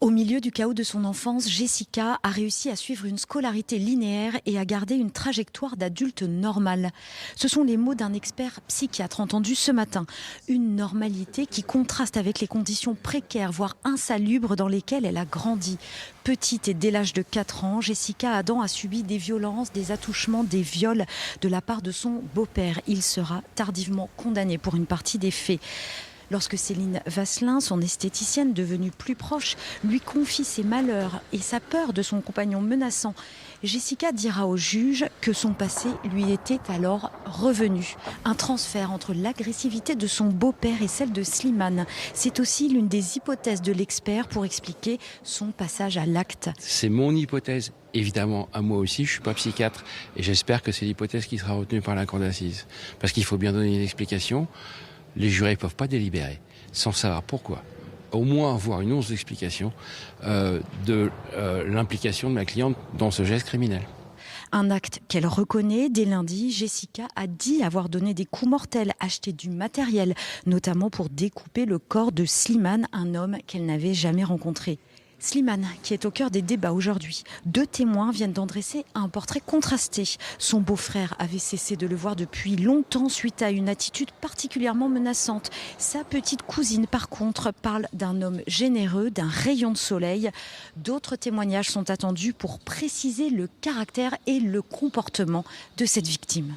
Au milieu du chaos de son enfance, Jessica a réussi à suivre une scolarité linéaire et à garder une trajectoire d'adulte normale. Ce sont les mots d'un expert psychiatre entendu ce matin. Une normalité qui contraste avec les conditions précaires, voire insalubres dans lesquelles elle a grandi. Petite et dès l'âge de 4 ans, Jessica Adam a subi des violences, des attouchements, des viols de la part de son beau-père. Il sera tardivement condamné pour une partie des faits. Lorsque Céline Vasselin, son esthéticienne devenue plus proche, lui confie ses malheurs et sa peur de son compagnon menaçant, Jessica dira au juge que son passé lui était alors revenu. Un transfert entre l'agressivité de son beau-père et celle de Slimane. C'est aussi l'une des hypothèses de l'expert pour expliquer son passage à l'acte. C'est mon hypothèse, évidemment, à moi aussi, je ne suis pas psychiatre, et j'espère que c'est l'hypothèse qui sera retenue par la cour d'assises. Parce qu'il faut bien donner une explication. Les jurés ne peuvent pas délibérer sans savoir pourquoi. Au moins avoir une once d'explication de l'implication de ma cliente dans ce geste criminel. Un acte qu'elle reconnaît. Dès lundi, Jessica a dit avoir donné des coups mortels, acheté du matériel, notamment pour découper le corps de Slimane, un homme qu'elle n'avait jamais rencontré. Slimane, qui est au cœur des débats aujourd'hui. 2 témoins viennent d'en dresser un portrait contrasté. Son beau-frère avait cessé de le voir depuis longtemps suite à une attitude particulièrement menaçante. Sa petite cousine, par contre, parle d'un homme généreux, d'un rayon de soleil. D'autres témoignages sont attendus pour préciser le caractère et le comportement de cette victime.